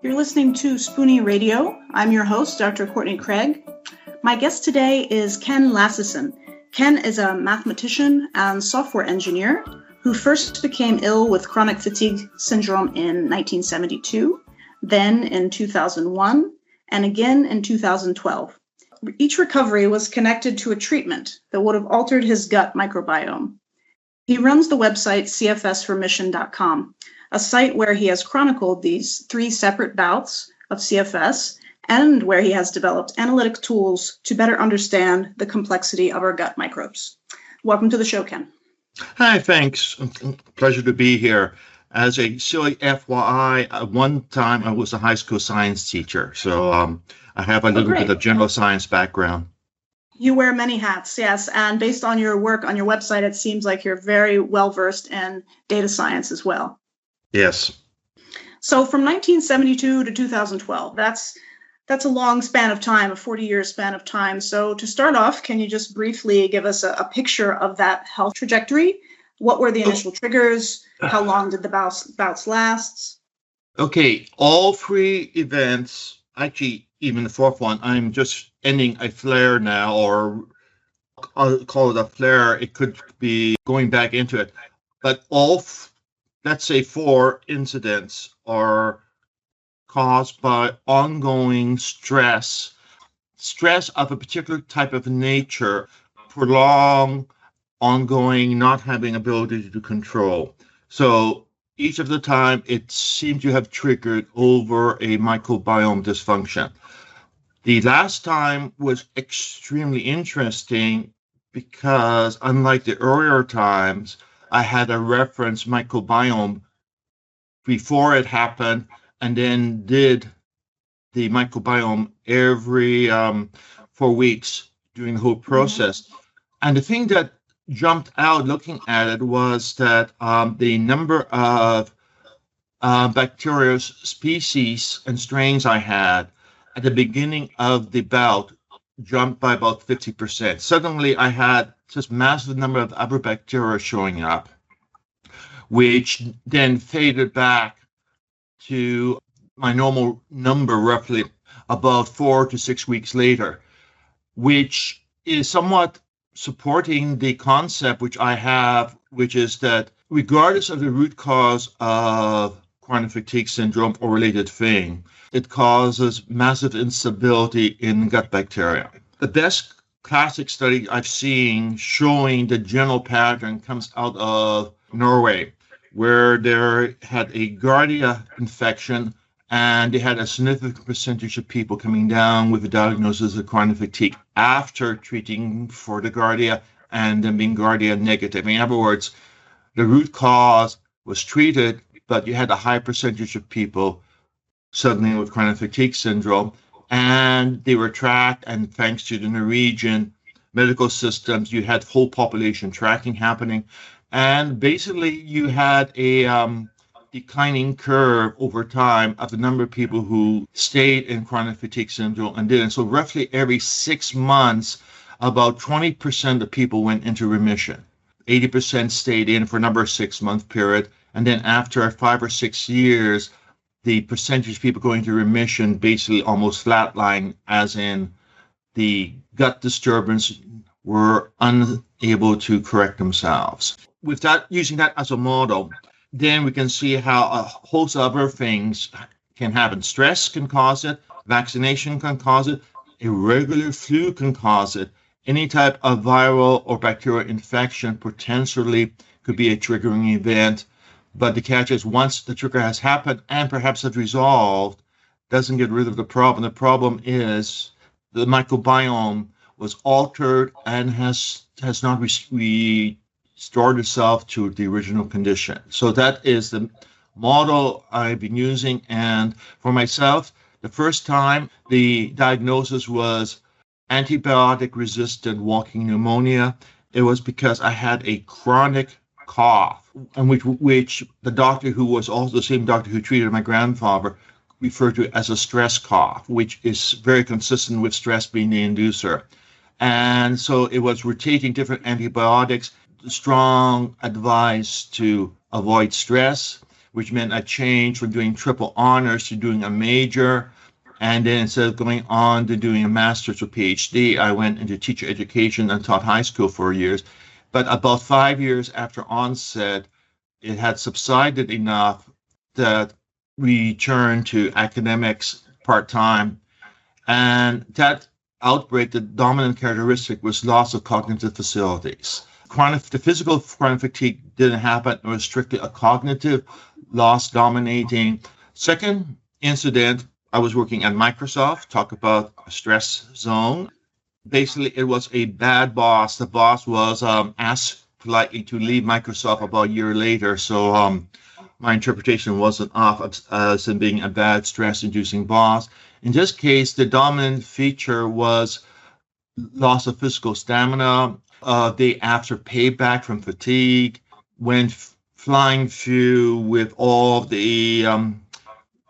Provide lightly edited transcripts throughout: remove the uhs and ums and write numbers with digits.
You're listening to Spoonie Radio. I'm your host, Dr. Courtney Craig. My guest today is Ken Lassesen. Ken is a mathematician and software engineer who first became ill with chronic fatigue syndrome in 1972, then in 2001, and again in 2012. Each recovery was connected to a treatment that would have altered his gut microbiome. He runs the website cfsremission.com, a site where he has chronicled these 3 separate bouts of CFS and where he has developed analytic tools to better understand the complexity of our gut microbes. Welcome to the show, Ken. Hi, thanks. Pleasure to be here. As a silly FYI, at one time I was a high school science teacher, so I have a little bit of general science background. You wear many hats, yes, and based on your work on your website, it seems like you're very well-versed in data science as well. Yes. So from 1972 to 2012, that's a long span of time, a 40-year span of time. So to start off, can you just briefly give us a picture of that health trajectory? What were the initial triggers? How long did the bouts last? Okay, all 3 events, actually even the 4th one, I'm just ending a flare now, or I'll call it a flare. It could be going back into it. But all, let's say 4 incidents are caused by ongoing stress of a particular type of nature, prolonged, ongoing, not having ability to control. So each of the time, it seemed to have triggered over a microbiome dysfunction. The last time was extremely interesting because, unlike the earlier times, I had a reference microbiome before it happened and then did the microbiome every 4 weeks during the whole process. And the thing that jumped out looking at it was that the number of bacterial species and strains I had at the beginning of the bout jumped by about 50%. Suddenly I had just massive number of other bacteria showing up, which then faded back to my normal number roughly about 4 to 6 weeks later, which is somewhat supporting the concept which I have, which is that regardless of the root cause of chronic fatigue syndrome or related thing, it causes massive instability in gut bacteria. The best classic study I've seen showing the general pattern comes out of Norway, where they had a Giardia infection and they had a significant percentage of people coming down with a diagnosis of chronic fatigue after treating for the Giardia and then being Giardia negative. In other words, the root cause was treated, but you had a high percentage of people suddenly with chronic fatigue syndrome, and they were tracked, and thanks to the Norwegian medical systems, you had full population tracking happening, and basically you had a declining curve over time of the number of people who stayed in chronic fatigue syndrome and didn't. So roughly every 6 months, about 20% of people went into remission. 80% stayed in for a number of 6-month period. And then after 5 or 6 years, the percentage of people going into remission basically almost flatlined, as in the gut disturbance were unable to correct themselves. With that, using that as a model, then we can see how a host of other things can happen. Stress can cause it, vaccination can cause it, irregular flu can cause it. Any type of viral or bacterial infection potentially could be a triggering event. But the catch is, once the trigger has happened and perhaps has resolved, doesn't get rid of the problem. The problem is the microbiome was altered and has not restored itself to the original condition. So that is the model I've been using. And for myself, the first time the diagnosis was antibiotic resistant walking pneumonia. It was because I had a chronic cough, and which the doctor, who was also the same doctor who treated my grandfather, referred to as a stress cough, which is very consistent with stress being the inducer. And so it was rotating different antibiotics, strong advice to avoid stress, which meant I changed from doing triple honors to doing a major. And then instead of going on to doing a master's or PhD, I went into teacher education and taught high school for years. But about 5 years after onset, it had subsided enough that we turned to academics part-time. And that outbreak, the dominant characteristic was loss of cognitive facilities. The physical chronic fatigue didn't happen. It was strictly a cognitive loss dominating. Second incident, I was working at Microsoft, talk about a stress zone. Basically, it was a bad boss. The boss was asked politely to leave Microsoft about a year later. So my interpretation wasn't off as in being a bad stress-inducing boss. In this case, the dominant feature was loss of physical stamina. Day after payback from fatigue, went flying through with all the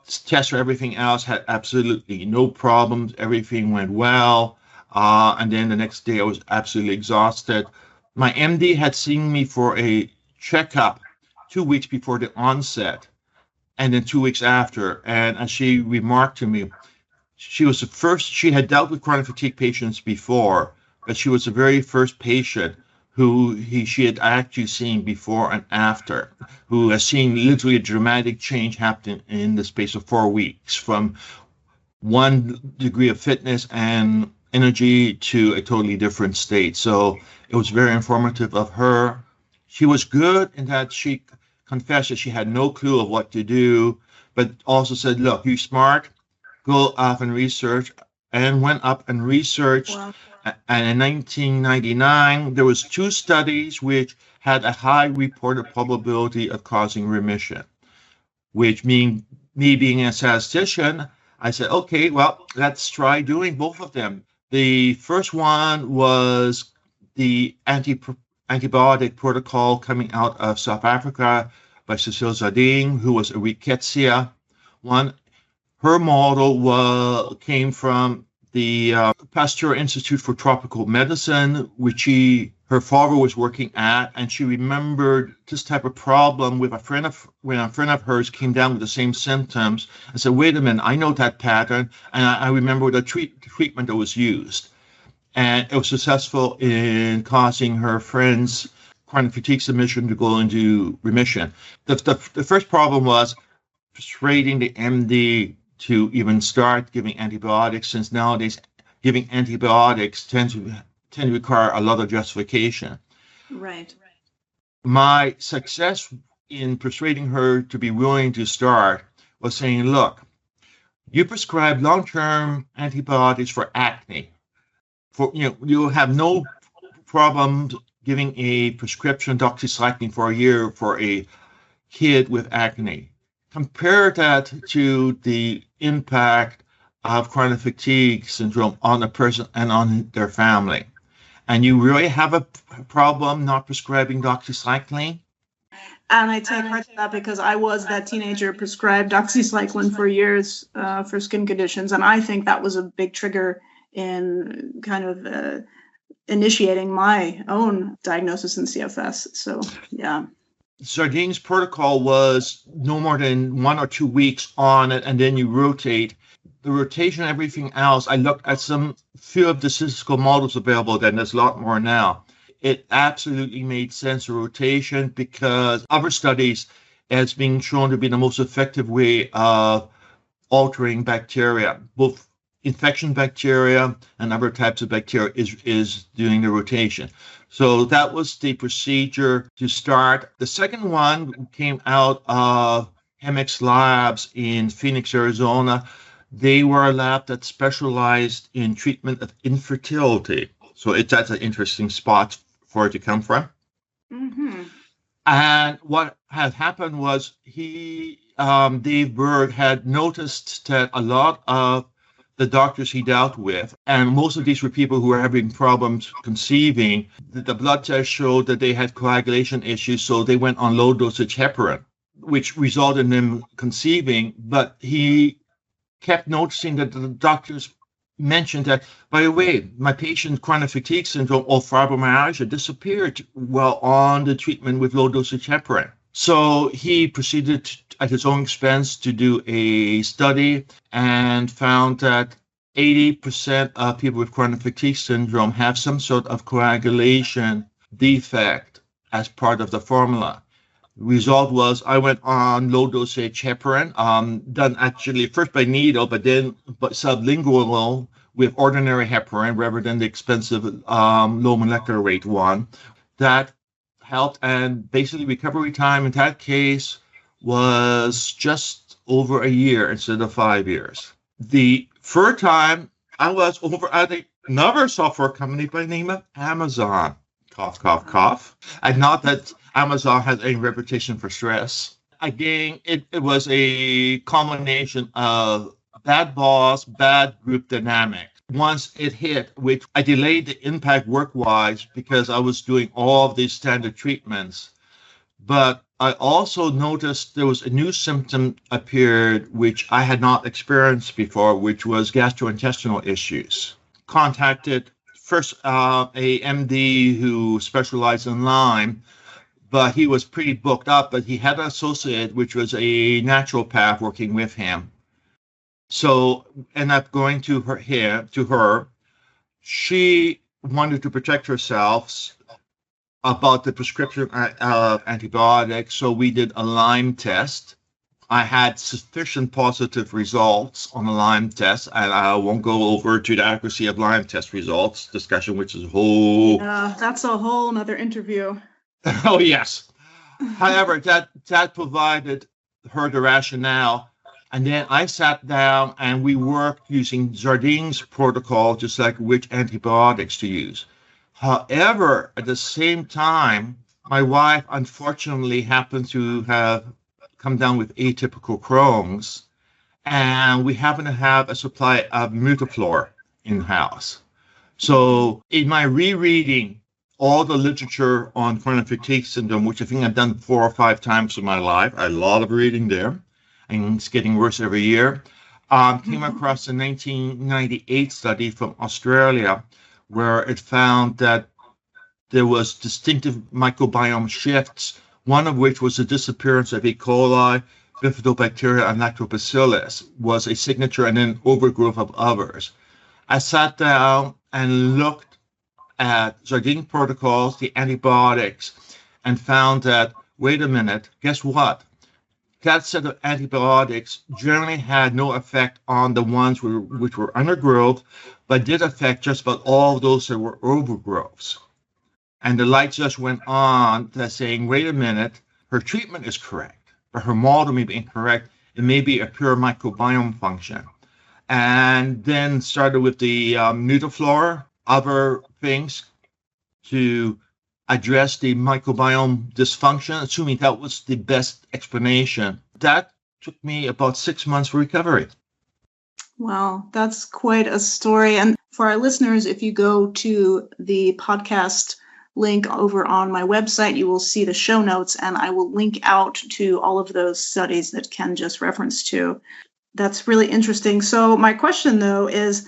tests for everything else, had absolutely no problems. Everything went well. And then the next day I was absolutely exhausted. My MD had seen me for a checkup 2 weeks before the onset and then 2 weeks after. And as she remarked to me, she was the first, she had dealt with chronic fatigue patients before, but she was the very first patient who she had actually seen before and after, who has seen literally a dramatic change happen in the space of 4 weeks from one degree of fitness and energy to a totally different state. So it was very informative of her. She was good in that she confessed that she had no clue of what to do, but also said, look, you're smart, go off and research, and went up and researched. Wow. And in 1999, there was 2 studies which had a high reported probability of causing remission, which mean me being a statistician, I said, okay, well, let's try doing both of them. The first one was the antibiotic protocol coming out of South Africa by Cecile Zardine, who was a rickettsia one. Her model came from the Pasteur Institute for Tropical Medicine, which her father was working at, and she remembered this type of problem with when a friend of hers came down with the same symptoms and said, wait a minute, I know that pattern, and I remember the treatment that was used. And it was successful in causing her friend's chronic fatigue submission to go into remission. The first problem was persuading the MD to even start giving antibiotics, since nowadays giving antibiotics tend to require a lot of justification. Right. My success in persuading her to be willing to start was saying, look, you prescribe long-term antibiotics for acne. You have no problem giving a prescription doxycycline for a year for a kid with acne. Compare that to the impact of chronic fatigue syndrome on a person and on their family. And you really have a problem not prescribing doxycycline? And I take heart to that because I was that teenager prescribed doxycycline for years for skin conditions. And I think that was a big trigger in kind of initiating my own diagnosis in CFS. So, yeah. Zardine's protocol was no more than 1 or 2 weeks on it, and then you rotate. The rotation, everything else, I looked at some few of the statistical models available, then there's a lot more now. It absolutely made sense, the rotation, because other studies as being shown to be the most effective way of altering bacteria, both infection bacteria and other types of bacteria is doing the rotation. So that was the procedure to start. The second one came out of Chemex Labs in Phoenix, Arizona. They were a lab that specialized in treatment of infertility. So that's an interesting spot for it to come from. Mm-hmm. And what had happened was Dave Berg had noticed that a lot of the doctors he dealt with, and most of these were people who were having problems conceiving, the blood test showed that they had coagulation issues, so they went on low dosage heparin, which resulted in them conceiving. But he kept noticing that the doctors mentioned that, by the way, my patient's chronic fatigue syndrome or fibromyalgia disappeared while on the treatment with low dosage heparin. So he proceeded at his own expense to do a study and found that 80% of people with chronic fatigue syndrome have some sort of coagulation defect as part of the formula. Result was I went on low dosage heparin, done actually first by needle, but then sublingual with ordinary heparin rather than the expensive low molecular weight one. That helped, and basically recovery time in that case was just over a year instead of 5 years. The third time I was over at another software company by the name of Amazon. Cough, cough, cough. And not that Amazon has any reputation for stress. Again, it was a combination of bad boss, bad group dynamic. Once it hit, which I delayed the impact work-wise because I was doing all of these standard treatments. But I also noticed there was a new symptom appeared, which I had not experienced before, which was gastrointestinal issues. Contacted first a MD who specialized in Lyme, but he was pretty booked up, but he had an associate, which was a naturopath working with him. So ended up going to her. She wanted to protect herself about the prescription of antibiotics, so we did a Lyme test. I had sufficient positive results on the Lyme test, and I won't go over to the accuracy of Lyme test results discussion, which is a whole... that's a whole nother interview. Oh, yes. However, that provided her the rationale. And then I sat down and we worked using Jardine's protocol, just like which antibiotics to use. However, at the same time, my wife unfortunately happened to have come down with atypical Crohn's, and we happen to have a supply of Mutaflor in-house. So in my rereading all the literature on chronic fatigue syndrome, which I think I've done 4 or 5 times in my life, a lot of reading there, and it's getting worse every year, came across a 1998 study from Australia where it found that there was distinctive microbiome shifts, one of which was the disappearance of E. coli, bifidobacteria, and lactobacillus was a signature, and then overgrowth of others. I sat down and looked at Jardine protocols, the antibiotics, and found that, wait a minute, guess what? That set of antibiotics generally had no effect on the ones which were undergrowth, but did affect just about all of those that were overgrowths. And the light just went on to saying, wait a minute, her treatment is correct, but her model may be incorrect. It may be a pure microbiome function. And then started with the Mutaflor, other things to address the microbiome dysfunction, assuming that was the best explanation. That took me about 6 months for recovery. Wow, that's quite a story. And for our listeners, if you go to the podcast link over on my website, you will see the show notes, and I will link out to all of those studies that Ken just referenced to. That's really interesting. So my question, though, is,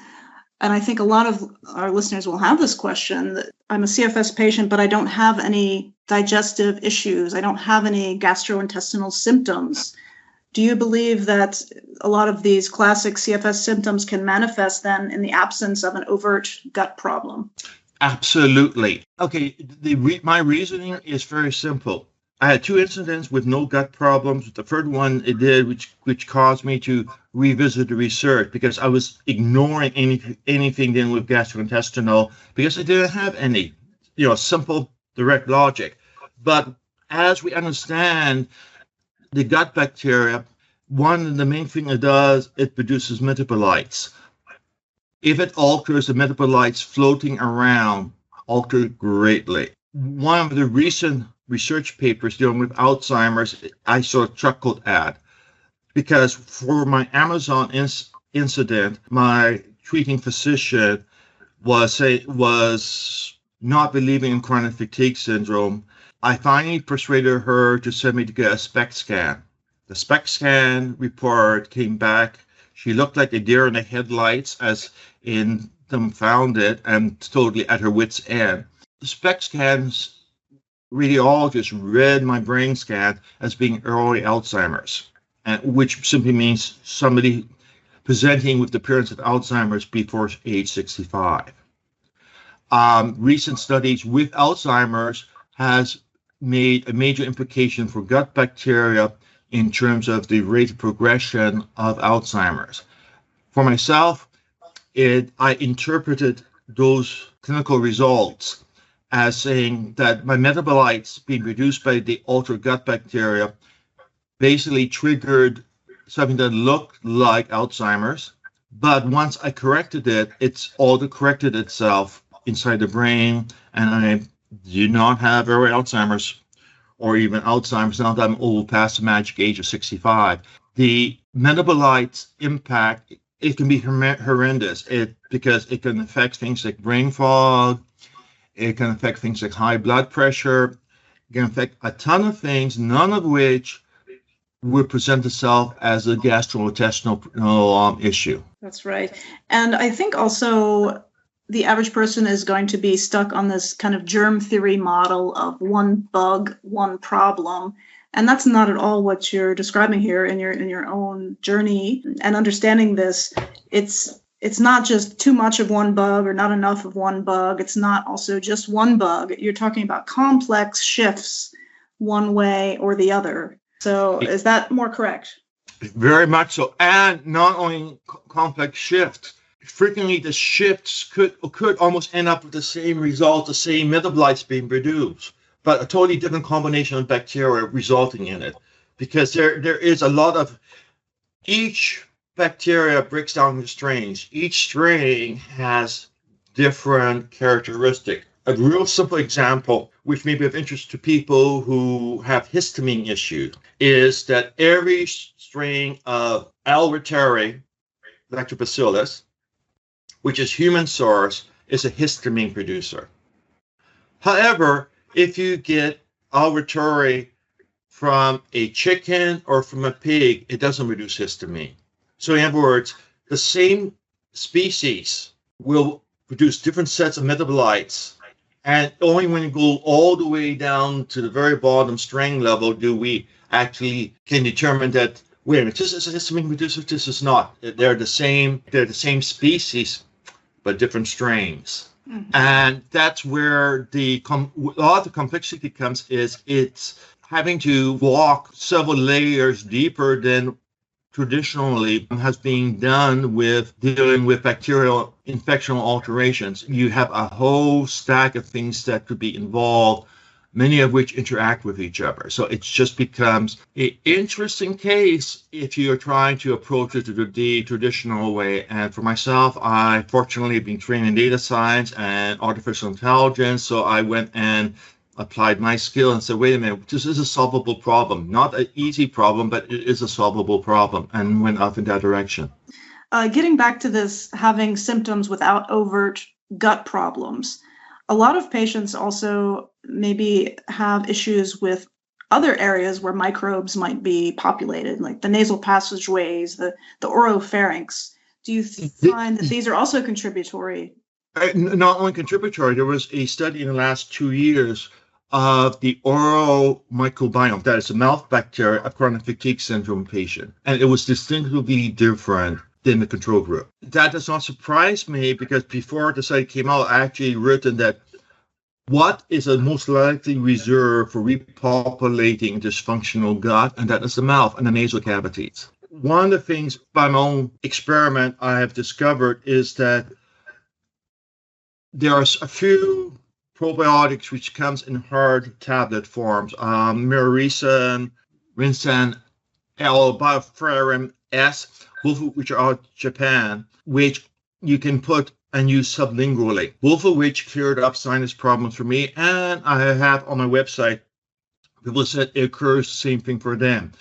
and I think a lot of our listeners will have this question, that I'm a CFS patient, but I don't have any digestive issues. I don't have any gastrointestinal symptoms. Do you believe that a lot of these classic CFS symptoms can manifest then in the absence of an overt gut problem? Absolutely. Okay, my reasoning is very simple. I had 2 incidents with no gut problems. The third one it did, which caused me to revisit the research because I was ignoring anything dealing with gastrointestinal because I didn't have any, simple, direct logic. But as we understand the gut bacteria, one of the main thing it does, it produces metabolites. If it alters, the metabolites floating around alter greatly. One of the recent research papers dealing with Alzheimer's, I sort of chuckled at because for my Amazon incident, my treating physician was not believing in chronic fatigue syndrome. I finally persuaded her to send me to get a SPECT scan. The SPECT scan report came back. She looked like a deer in the headlights, as in dumbfounded and totally at her wit's end. The SPECT scans radiologist read my brain scan as being early Alzheimer's, which simply means somebody presenting with the appearance of Alzheimer's before age 65. Recent studies with Alzheimer's has made a major implication for gut bacteria in terms of the rate of progression of Alzheimer's. For myself, I interpreted those clinical results as saying that my metabolites being reduced by the altered gut bacteria basically triggered something that looked like Alzheimer's. But once I corrected it, it's auto-corrected itself inside the brain, and I do not have early Alzheimer's or even Alzheimer's now that I'm old past the magic age of 65. The metabolites impact, it can be horrendous because it can affect things like brain fog, it can affect things like high blood pressure, it can affect a ton of things, none of which would present itself as a gastrointestinal issue. That's right. And I think also the average person is going to be stuck on this kind of germ theory model of one bug, one problem. And that's not at all what you're describing here in your own journey. And understanding this, it's not just too much of one bug or not enough of one bug. It's not also just one bug. You're talking about complex shifts one way or the other. So is that more correct? Very much so. And not only complex shifts, frequently the shifts could almost end up with the same result, the same metabolites being produced, but a totally different combination of bacteria resulting in it. Because there is a lot of, each bacteria breaks down into strains. Each strain has different characteristics. A real simple example, which may be of interest to people who have histamine issues, is that every strain of Alretere lactobacillus, which is human source, is a histamine producer. However, if you get Alretere from a chicken or from a pig, it doesn't produce histamine. So in other words, the same species will produce different sets of metabolites, and only when you go all the way down to the very bottom strain level do we actually can determine that, wait a minute, this is a histamine producer, this is not. They're the same species, but different strains. Mm-hmm. And that's where a lot of the complexity comes, is it's having to walk several layers deeper than traditionally has been done with dealing with bacterial infectional alterations. You have a whole stack of things that could be involved, many of which interact with each other. So it just becomes an interesting case if you're trying to approach it the traditional way. And for myself, I fortunately have been trained in data science and artificial intelligence. So I went and applied my skill and said, wait a minute, this is a solvable problem. Not an easy problem, but it is a solvable problem, and went off in that direction. Getting back to this, having symptoms without overt gut problems, a lot of patients also maybe have issues with other areas where microbes might be populated, like the nasal passageways, the oropharynx. Do you find that these are also contributory? Not only contributory, there was a study in the last 2 years of the oral microbiome, that is the mouth bacteria of chronic fatigue syndrome patient, and it was distinctly different than the control group. That does not surprise me, because before the study came out, I actually written that what is a most likely reserve for repopulating dysfunctional gut, and that is the mouth and the nasal cavities. One of the things by my own experiment I have discovered is that there are a few probiotics which comes in hard tablet forms. Miricin, Rinsan, L, Bioferrin S, both of which are out of Japan, which you can put and use sublingually, both of which cleared up sinus problems for me. And I have on my website, people said it occurs the same thing for them.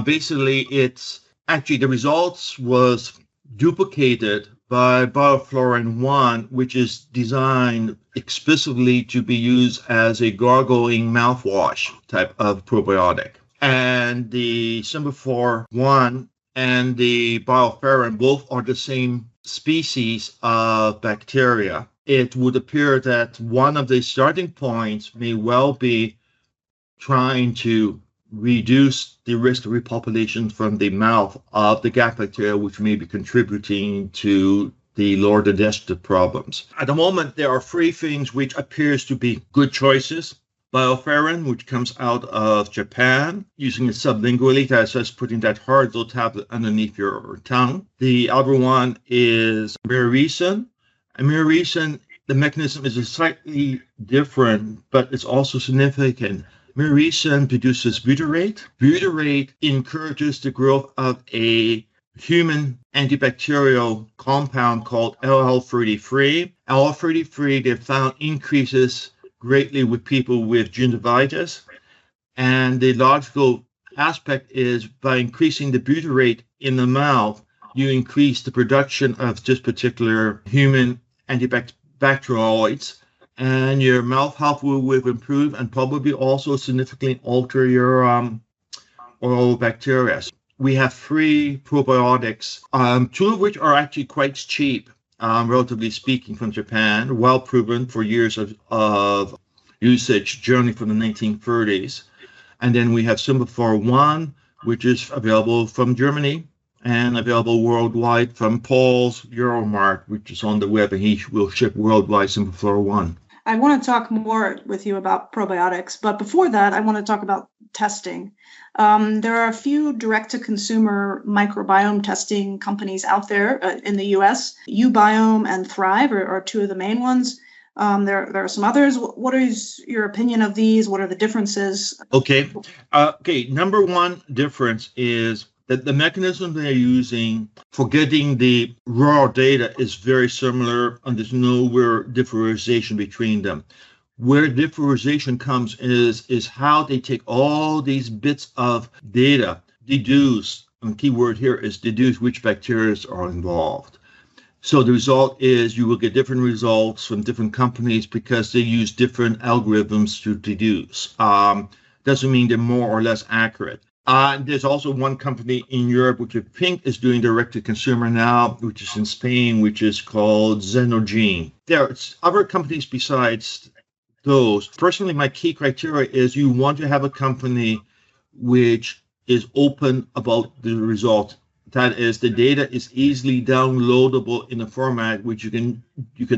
Basically, it's actually the results was duplicated by Bioflorin 1, which is designed explicitly to be used as a gargling mouthwash type of probiotic. And the Symbiphore 1 and the Bioferrin both are the same species of bacteria. it would appear that one of the starting points may well be trying to reduce the risk of repopulation from the mouth of the gut bacteria, which may be contributing to the lower digestive problems. At the moment, there are three things which appears to be good choices. Bioferrin, which comes out of Japan, using it sublingually, that's just putting that hard little tablet underneath your tongue. The other one is myricin. And myricin, the mechanism is slightly different, but it's also significant. Myricin produces butyrate. Butyrate encourages the growth of a human antibacterial compound called LL33. LL33, they found increases greatly with people with gingivitis. And the logical aspect is by increasing the butyrate in the mouth, you increase the production of this particular human antibacterialoids, and your mouth health will improve and probably also significantly alter your oral bacteria. We have 3 probiotics, 2 of which are actually quite cheap, relatively speaking, from Japan, well proven for years of usage, generally from the 1930s. And then we have Symptom-based 1, which is available from Germany and available worldwide from Paul's Euromart, which is on the web, and he will ship worldwide Symptom-based 1. I want to talk more with you about probiotics, but before that, I want to talk about testing. There are a few direct-to-consumer microbiome testing companies out there in the U.S. Ubiome and Thrive are 2 of the main ones. There are some others. What is your opinion of these? What are the differences? Okay. Number one difference is that the mechanism they're using for getting the raw data is very similar, and there's nowhere differentiation between them. Where differentiation comes is how they take all these bits of data, deduce, and the key word here is deduce which bacteria are involved. So the result is you will get different results from different companies because they use different algorithms to deduce. Doesn't mean they're more or less accurate. There's also one company in Europe, which I think is doing direct-to-consumer now, which is in Spain, which is called Xenogene. There are other companies besides those. Personally, my key criteria is you want to have a company which is open about the result. That is, the data is easily downloadable in a format which you can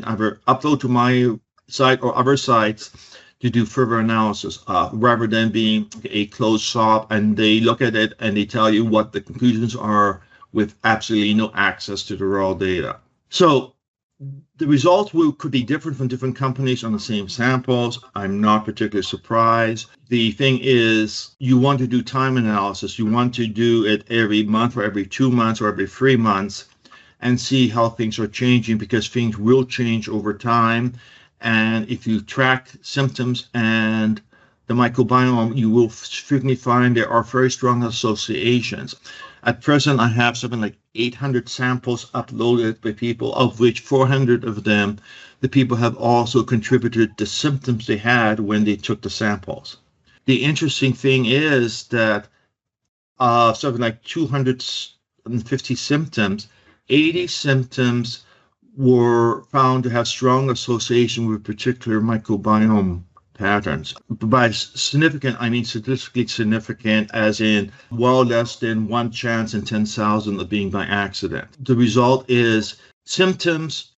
either upload to my site or other sites to do further analysis, rather than being a closed shop and they look at it and they tell you what the conclusions are with absolutely no access to the raw data. So the results could be different from different companies on the same samples. I'm not particularly surprised. The thing is, you want to do time analysis. You want to do it every month or every 2 months or every 3 months and see how things are changing, because things will change over time. And if you track symptoms and the microbiome, you will frequently find there are very strong associations. At present, I have something like 800 samples uploaded by people, of which 400 of them, the people have also contributed the symptoms they had when they took the samples. The interesting thing is that something like 250 symptoms, 80 symptoms were found to have strong association with particular microbiome patterns. By significant, I mean statistically significant, as in well less than 1 chance in 10,000 of being by accident. The result is symptoms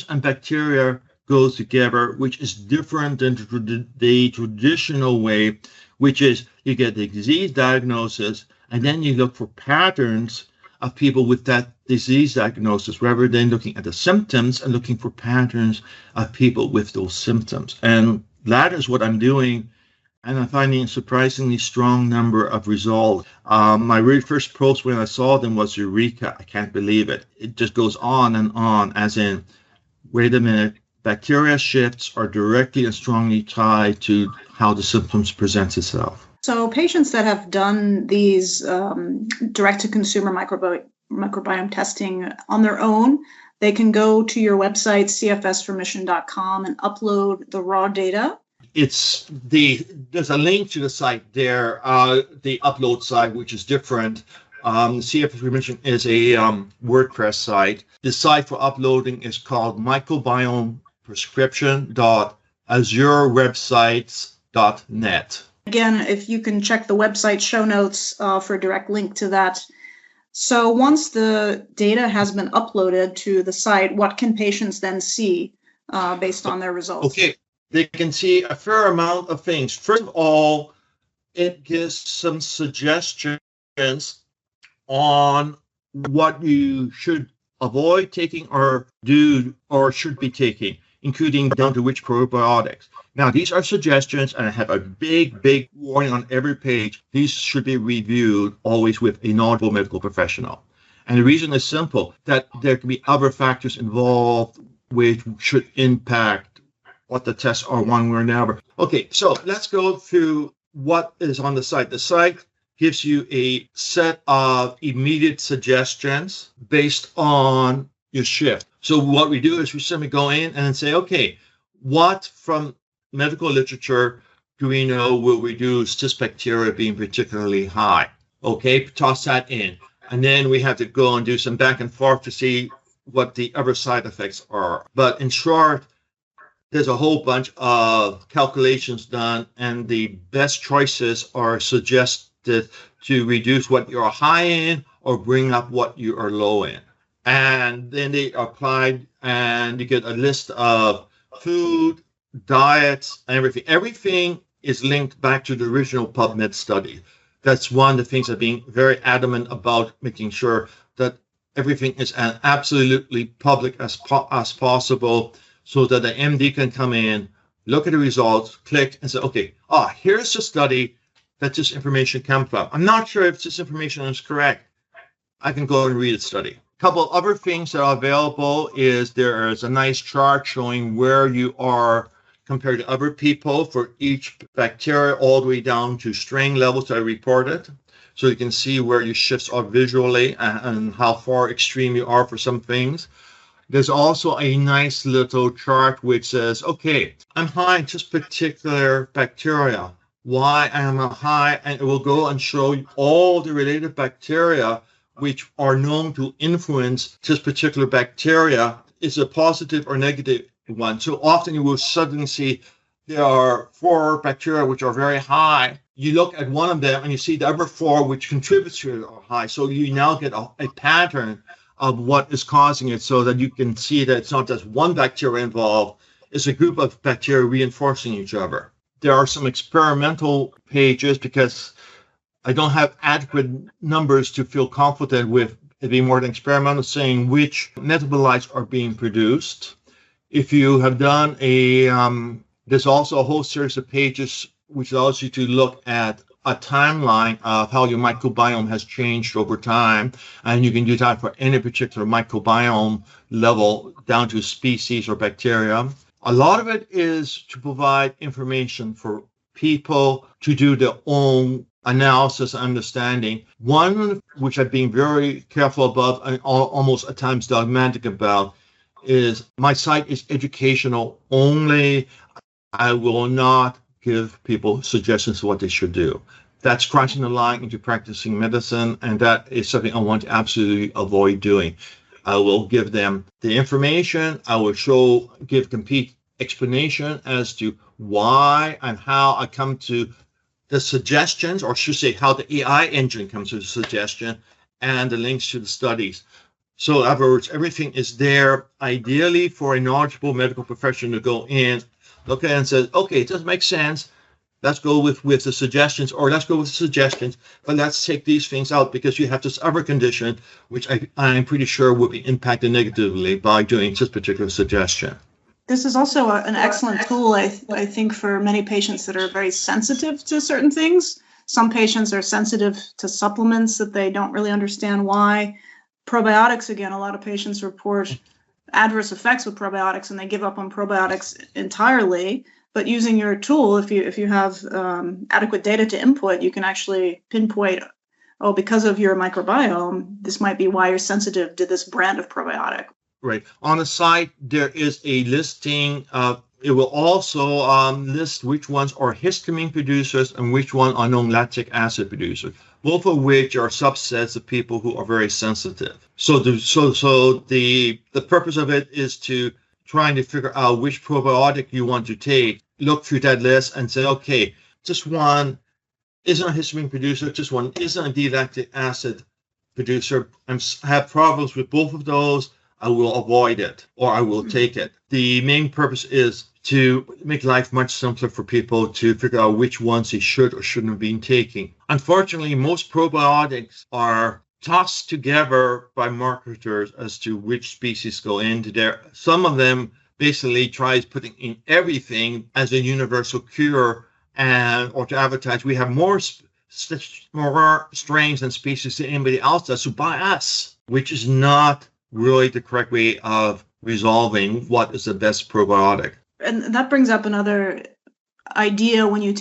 and bacteria go together, which is different than the traditional way, which is you get the disease diagnosis and then you look for patterns of people with that disease diagnosis, rather than looking at the symptoms and looking for patterns of people with those symptoms. And that is what I'm doing, and I'm finding a surprisingly strong number of results. My very first post when I saw them was Eureka. I can't believe it. It just goes on and on, as in, wait a minute, bacteria shifts are directly and strongly tied to how the symptoms present itself. So patients that have done these direct-to-consumer microbiome testing on their own, they can go to your website, cfsremission.com, and upload the raw data. There's a link to the site there, the upload site, which is different. CFS Remission is a WordPress site. The site for uploading is called Microbiome microbiomewebsites.azurewebsites.net. Again, if you can check the website show notes for a direct link to that. So once the data has been uploaded to the site, what can patients then see based on their results? Okay, they can see a fair amount of things. First of all, it gives some suggestions on what you should avoid taking or do or should be taking, including down to which probiotics. Now, these are suggestions, and I have a big warning on every page. These should be reviewed always with a knowledgeable medical professional. And the reason is simple, that there can be other factors involved which should impact what the tests are one way or another. Okay, so let's go through what is on the site. The site gives you a set of immediate suggestions based on your shift. So what we do is we simply go in and say, okay, what from medical literature do we know will reduce cyst bacteria being particularly high? Okay, toss that in. And then we have to go and do some back and forth to see what the other side effects are. But in short, there's a whole bunch of calculations done, and the best choices are suggested to reduce what you're high in or bring up what you are low in. And then they are applied, and you get a list of food, diets, everything. Everything is linked back to the original PubMed study. That's one of the things I've been very adamant about, making sure that everything is as absolutely public as possible, so that the MD can come in, look at the results, click, and say, okay, here's the study that this information comes from. I'm not sure if this information is correct. I can go and read the study. A couple of other things that are available is there is a nice chart showing where you are compared to other people for each bacteria, all the way down to strain levels that are reported. So you can see where your shifts are visually and how far extreme you are for some things. There's also a nice little chart which says, okay, I'm high in this particular bacteria. Why am I high? And it will go and show you all the related bacteria which are known to influence this particular bacteria. Is a positive or negative one. So often you will suddenly see there are 4 bacteria which are very high. You look at one of them and you see the other 4 which contribute to it are high. So you now get a pattern of what is causing it, so that you can see that it's not just one bacteria involved, it's a group of bacteria reinforcing each other. There are some experimental pages, because I don't have adequate numbers to feel confident with it being more than experimental, saying which metabolites are being produced. If you have done there's also a whole series of pages which allows you to look at a timeline of how your microbiome has changed over time, and you can do that for any particular microbiome level down to species or bacteria. A lot of it is to provide information for people to do their own analysis and understanding. One which I've been very careful about and almost at times dogmatic about is my site is educational only. I will not give people suggestions of what they should do. That's crossing the line into practicing medicine, and that is something I want to absolutely avoid doing. I will give them the information. I will give complete explanation as to why and how I come to the suggestions, or should say how the AI engine comes to the suggestion, and the links to the studies. So in other words, everything is there ideally for a knowledgeable medical professional to go in, look at it and say, okay, it does make sense. Let's go with the suggestions, or let's go with the suggestions, but let's take these things out because you have this other condition, which I'm pretty sure will be impacted negatively by doing this particular suggestion. This is also an excellent tool, I think, for many patients that are very sensitive to certain things. Some patients are sensitive to supplements that they don't really understand why. Probiotics, again, a lot of patients report adverse effects with probiotics and they give up on probiotics entirely. But using your tool, if you have adequate data to input, you can actually pinpoint, because of your microbiome, this might be why you're sensitive to this brand of probiotic. Right. On the site, there is a listing. It will also list which ones are histamine producers and which one are known lactic acid producers, both of which are subsets of people who are very sensitive. So the purpose of it is to trying to figure out which probiotic you want to take, look through that list and say, okay, just one isn't a histamine producer, just one isn't a D-lactic acid producer. I have problems with both of those. I will avoid it or I will take it. The main purpose is to make life much simpler for people to figure out which ones they should or shouldn't have been taking. Unfortunately, most probiotics are tossed together by marketers as to which species go into there. Some of them basically tries putting in everything as a universal cure or to advertise we have more strains and species than anybody else does, so buy us, which is not really the correct way of resolving what is the best probiotic. And that brings up another idea when you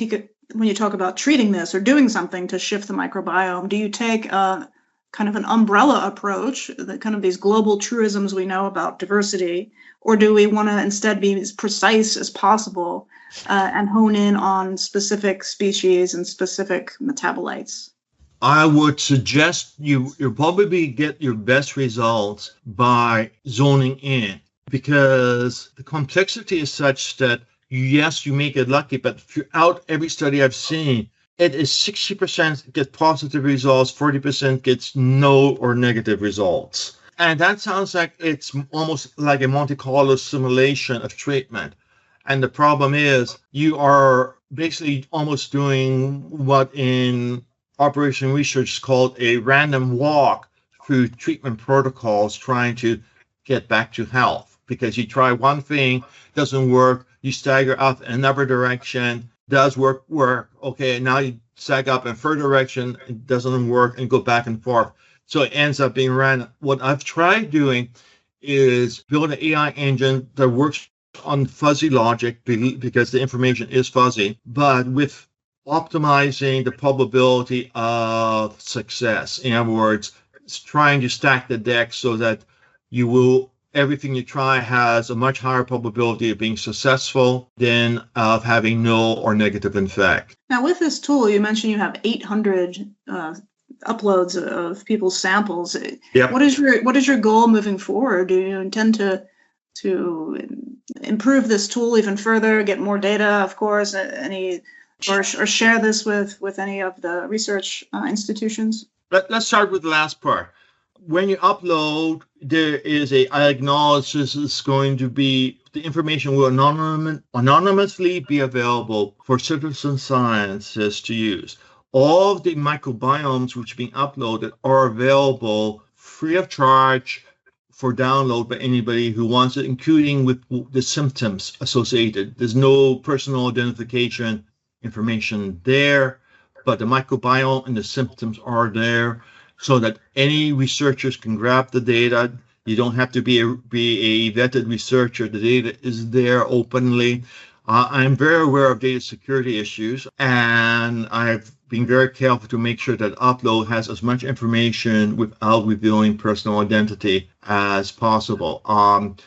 talk about treating this or doing something to shift the microbiome. Do you take kind of an umbrella approach, the kind of these global truisms we know about diversity, or do we want to instead be as precise as possible and hone in on specific species and specific metabolites? I would suggest you'll probably get your best results by zoning in, because the complexity is such that yes, you may get lucky, but throughout every study I've seen, it is 60% get positive results, 40% gets no or negative results. And that sounds like it's almost like a Monte Carlo simulation of treatment. And the problem is you are basically almost doing what in operation research is called a random walk through treatment protocols, trying to get back to health. Because you try one thing, doesn't work, you stagger up in another direction, does work, okay, now you sag up in third direction, it doesn't work, and go back and forth. So it ends up being random. What I've tried doing is build an AI engine that works on fuzzy logic, because the information is fuzzy, but with optimizing the probability of success. In other words, it's trying to stack the deck so that everything you try has a much higher probability of being successful than of having no or negative effect. Now, with this tool, you mentioned you have 800 uploads of people's samples. Yep. What is your goal moving forward? Do you intend to improve this tool even further, get more data, of course, or share this with any of the research institutions? Let's start with the last part. When you upload, there is I acknowledge this is going to be, the information will anonymously be available for citizen scientists to use. All of the microbiomes which are being uploaded are available free of charge for download by anybody who wants it, including with the symptoms associated. There's no personal identification information there, but the microbiome and the symptoms are there, so that any researchers can grab the data. You don't have to be a vetted researcher. The data is there openly. I'm very aware of data security issues, and I've been very careful to make sure that upload has as much information without revealing personal identity as possible.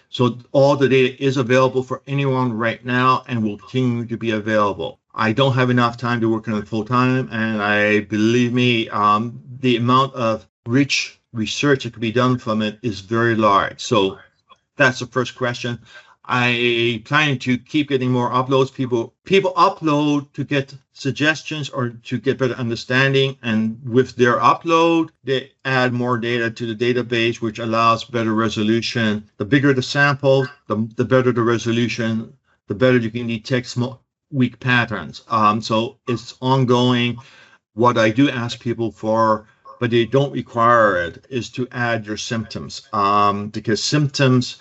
So all the data is available for anyone right now and will continue to be available. I don't have enough time to work on it full time, and believe me, the amount of rich research that can be done from it is very large. So that's the first question. I plan to keep getting more uploads. People upload to get suggestions or to get better understanding, and with their upload, they add more data to the database, which allows better resolution. The bigger the sample, the better the resolution, the better you can detect weak patterns. So it's ongoing. What I do ask people for, but they don't require it, is to add your symptoms, because symptoms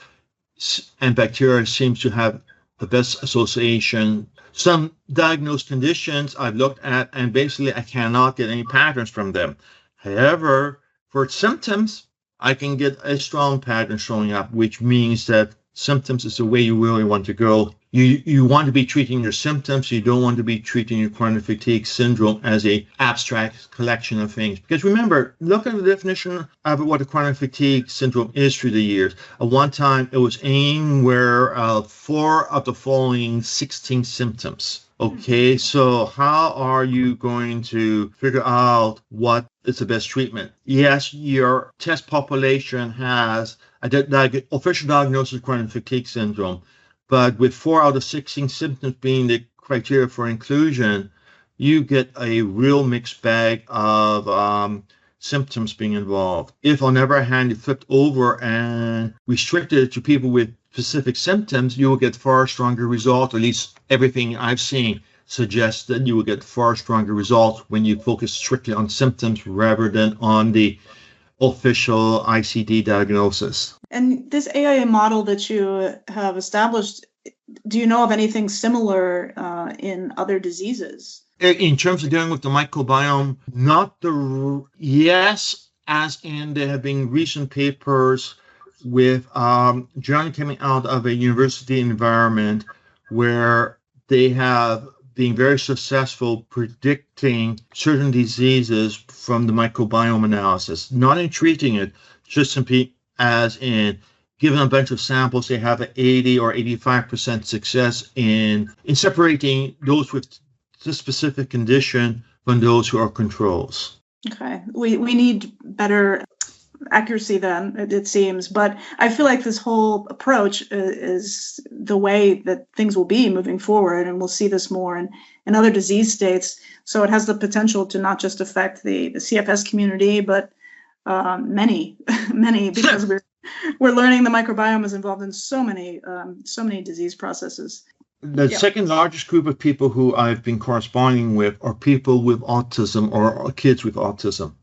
and bacteria seems to have the best association. Some diagnosed conditions I've looked at, and basically I cannot get any patterns from them. However, for symptoms, I can get a strong pattern showing up, which means that symptoms is the way you really want to go. You want to be treating your symptoms. You don't want to be treating your chronic fatigue syndrome as a abstract collection of things. Because remember, look at the definition of what a chronic fatigue syndrome is through the years. At one time, it was anywhere 4 of the following 16 symptoms. Okay, so how are you going to figure out what is the best treatment? Yes, your test population has official diagnosis of chronic fatigue syndrome. But with 4 out of 16 symptoms being the criteria for inclusion, you get a real mixed bag of symptoms being involved. If, on the other hand, you flipped over and restricted it to people with specific symptoms, you will get far stronger results. At least everything I've seen suggests that you will get far stronger results when you focus strictly on symptoms rather than on the official ICD diagnosis. And this AIA model that you have established, do you know of anything similar in other diseases? In terms of dealing with the microbiome, yes, as in there have been recent papers with journal coming out of a university environment where they have been very successful predicting certain diseases from the microbiome analysis, not in treating it, just simply as in given a bunch of samples, they have an 80 or 85% success in separating those with this specific condition from those who are controls. Okay, we need better accuracy then, it seems, but I feel like this whole approach is the way that things will be moving forward, and we'll see this more in other disease states. So it has the potential to not just affect the CFS community, but many, because we're learning the microbiome is involved in so many disease processes. The second largest group of people who I've been corresponding with are people with autism or kids with autism,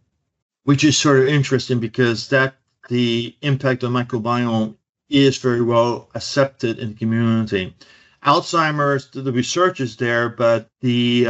which is sort of interesting because the impact on microbiome is very well accepted in the community. Alzheimer's, the research is there, but the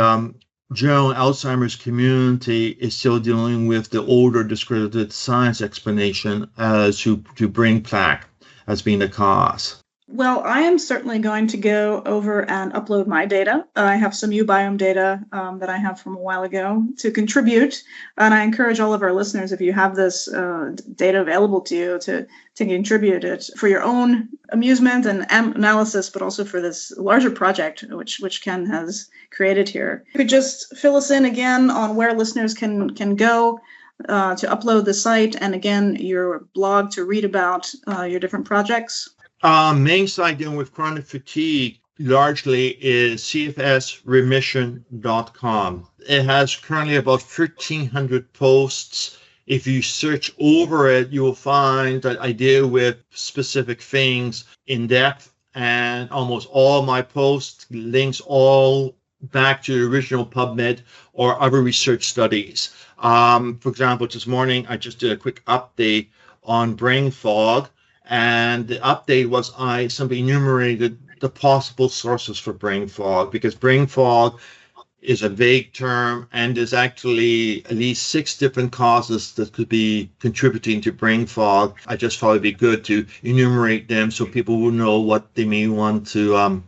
general Alzheimer's community is still dealing with the older discredited science explanation as to brain plaque as being the cause. Well, I am certainly going to go over and upload my data. I have some uBiome data that I have from a while ago to contribute, and I encourage all of our listeners, if you have this data available to you, to contribute it for your own amusement and analysis, but also for this larger project which Ken has created here. You could just fill us in again on where listeners can go to upload the site, and again, your blog to read about your different projects. Main site dealing with chronic fatigue largely is cfsremission.com. It has currently about 1,300 posts. If you search over it, you will find that I deal with specific things in depth, and almost all my posts links all back to the original PubMed or other research studies. For example, this morning, I just did a quick update on brain fog. And the update was I simply enumerated the possible sources for brain fog, because brain fog is a vague term and there's actually at least 6 different causes that could be contributing to brain fog. I just thought it'd be good to enumerate them so people will know what they may want to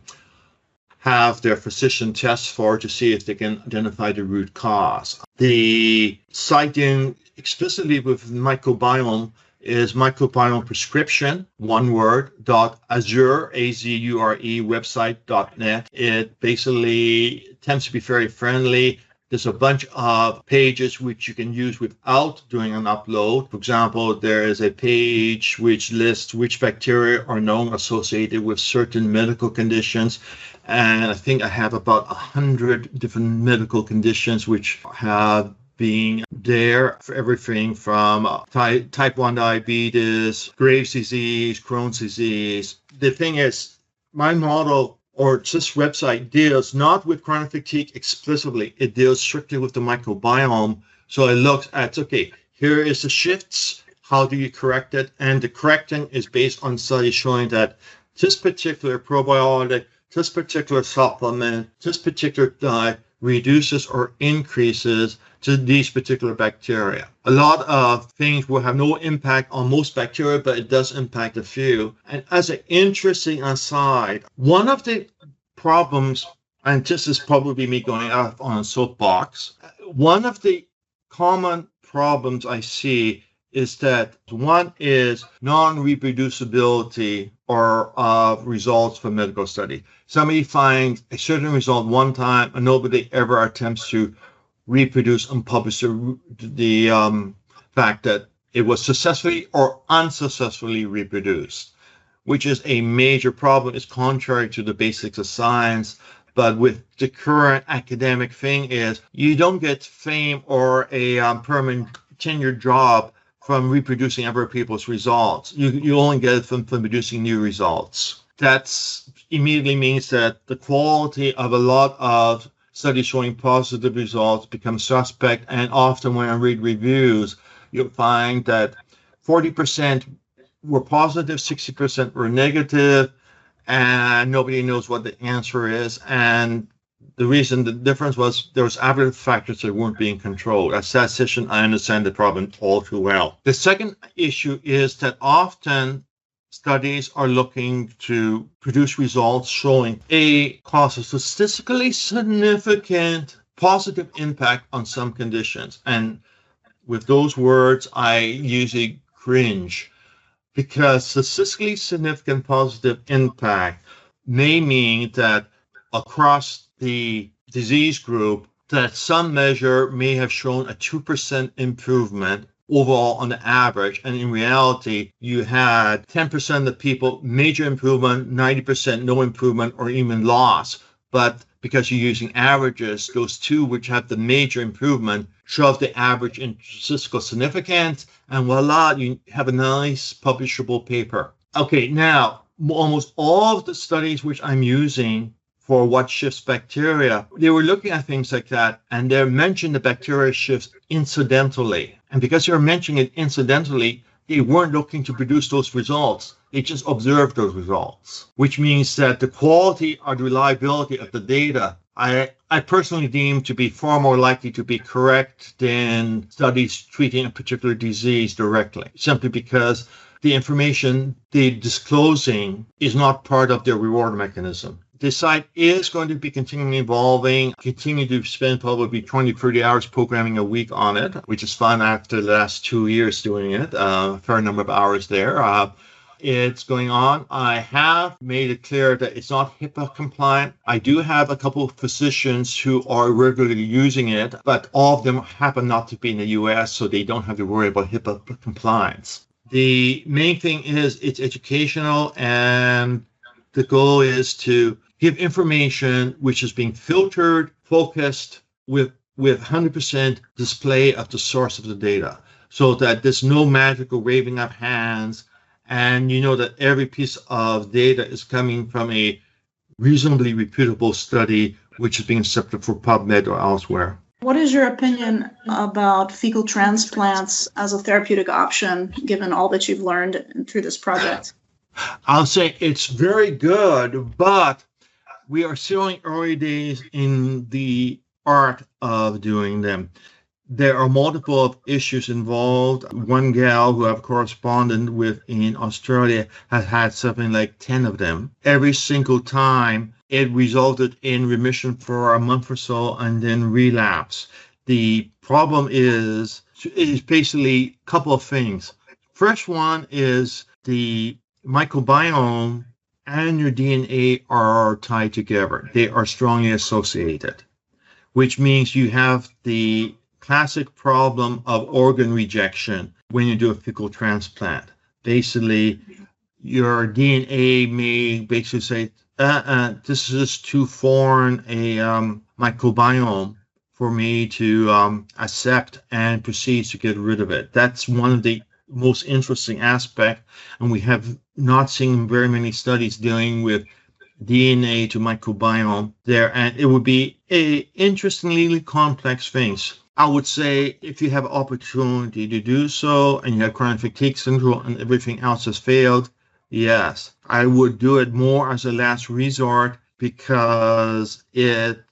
have their physician test for to see if they can identify the root cause. The site dealing explicitly with microbiome is Microbiome Prescription, one word, .azure, A-Z-U-R-E, website.net. It basically tends to be very friendly. There's a bunch of pages which you can use without doing an upload. For example, there is a page which lists which bacteria are known associated with certain medical conditions. And I think I have about 100 different medical conditions which have being there for everything from type 1 diabetes, Graves' disease, Crohn's disease. The thing is, my model or this website deals not with chronic fatigue explicitly. It deals strictly with the microbiome. So it looks at, okay, here is the shifts. How do you correct it? And the correcting is based on studies showing that this particular probiotic, this particular supplement, this particular diet reduces or increases to these particular bacteria. A lot of things will have no impact on most bacteria, but it does impact a few. And as an interesting aside, one of the problems, and this is probably me going off on a soapbox, one of the common problems I see is that one is non-reproducibility or results from medical study. Somebody finds a certain result one time and nobody ever attempts to reproduce and publish the fact that it was successfully or unsuccessfully reproduced, which is a major problem. It's contrary to the basics of science. But with the current academic thing is you don't get fame or a permanent tenured job from reproducing other people's results. You only get it from producing new results. That immediately means that the quality of a lot of studies showing positive results becomes suspect. And often when I read reviews, you'll find that 40% were positive, 60% were negative, and nobody knows what the answer is. And the reason the difference was there was other factors that weren't being controlled. As a statistician, I understand the problem all too well. The second issue is that often studies are looking to produce results showing cause a statistically significant positive impact on some conditions. And with those words, I usually cringe, because statistically significant positive impact may mean that across the disease group, that some measure may have shown a 2% improvement overall on the average. And in reality, you had 10% of the people, major improvement, 90% no improvement or even loss. But because you're using averages, those two which have the major improvement shove the average into statistical significance, and voila, you have a nice publishable paper. Okay, now, almost all of the studies which I'm using for what shifts bacteria, they were looking at things like that, and they mentioned the bacteria shifts incidentally. And because they were mentioning it incidentally, they weren't looking to produce those results. They just observed those results, which means that the quality or the reliability of the data, I personally deem to be far more likely to be correct than studies treating a particular disease directly, simply because the information they're disclosing is not part of their reward mechanism. The site is going to be continually evolving, continue to spend probably 20, 30 hours programming a week on it, which is fun after the last 2 years doing it, a fair number of hours there. It's going on. I have made it clear that it's not HIPAA compliant. I do have a couple of physicians who are regularly using it, but all of them happen not to be in the US, so they don't have to worry about HIPAA compliance. The main thing is it's educational, and the goal is to give information which is being filtered, focused, with 100% display of the source of the data, so that there's no magical waving of hands. And you know that every piece of data is coming from a reasonably reputable study, which is being accepted for PubMed or elsewhere. What is your opinion about fecal transplants as a therapeutic option, given all that you've learned through this project? I'll say it's very good, but we are still in early days in the art of doing them. There are multiple issues involved. One gal who I've corresponded with in Australia has had something like 10 of them. Every single time it resulted in remission for a month or so and then relapse. The problem is basically a couple of things. First one is the microbiome and your DNA are tied together. They are strongly associated, which means you have the classic problem of organ rejection when you do a fecal transplant. Basically, your DNA may basically say, this is too foreign a microbiome for me to accept and proceed to get rid of it. That's one of the most interesting aspects, and we have not seen very many studies dealing with DNA to microbiome there, and it would be a interestingly complex things. I would say if you have opportunity to do so and you have chronic fatigue syndrome and everything else has failed, yes, I would do it more as a last resort, because it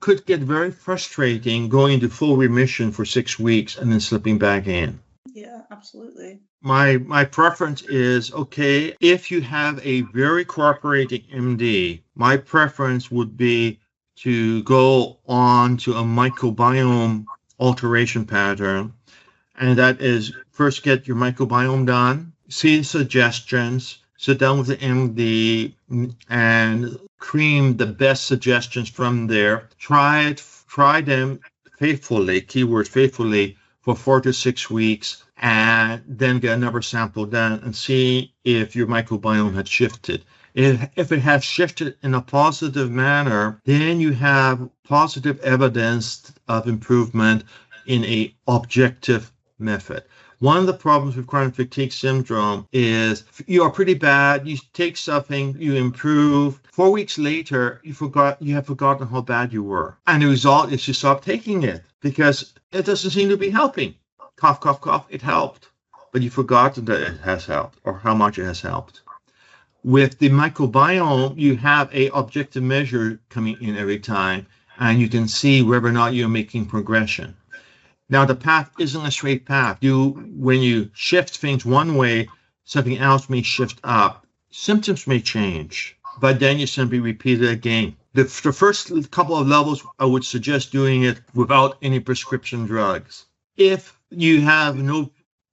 could get very frustrating going into full remission for 6 weeks and then slipping back in. Yeah, absolutely. My preference is, okay, if you have a very cooperating MD, my preference would be to go on to a microbiome alteration pattern. And that is first get your microbiome done, see suggestions, sit down with the MD and cream the best suggestions from there. Try them faithfully, keyword faithfully, for 4 to 6 weeks, and then get another sample done and see if your microbiome had shifted. If it has shifted in a positive manner, then you have positive evidence of improvement in a objective method. One of the problems with chronic fatigue syndrome is you are pretty bad. You take something, you improve. 4 weeks later, you have forgotten how bad you were. And the result is you stop taking it because it doesn't seem to be helping. Cough, cough, cough, it helped. But you've forgotten that it has helped or how much it has helped. With the microbiome, you have a objective measure coming in every time, and you can see whether or not you're making progression. Now, the path isn't a straight path. When you shift things one way, something else may shift up. Symptoms may change, but then you simply repeat it again. The first couple of levels, I would suggest doing it without any prescription drugs. If you have no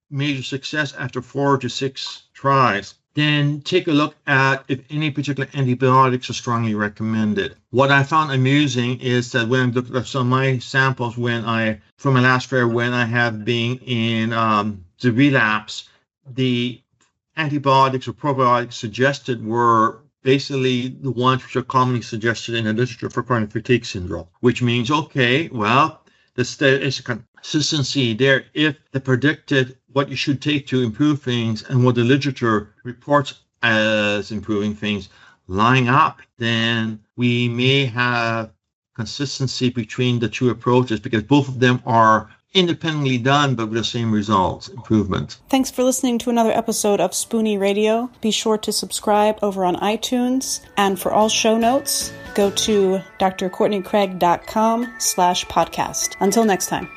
major success after 4 to 6 tries, then take a look at if any particular antibiotics are strongly recommended. What I found amusing is that when I looked at some of my samples from my last fair, when I have been in the relapse, the antibiotics or probiotics suggested were basically the ones which are commonly suggested in the literature for chronic fatigue syndrome, which means, okay, well, there is a consistency there. If the predicted what you should take to improve things and what the literature reports as improving things line up, then we may have consistency between the two approaches because both of them are independently done but with the same results, improvement. Thanks for listening to another episode of Spoonie Radio. Be sure to subscribe over on iTunes, and for all show notes, go to drcourtneycraig.com/podcast. Until next time.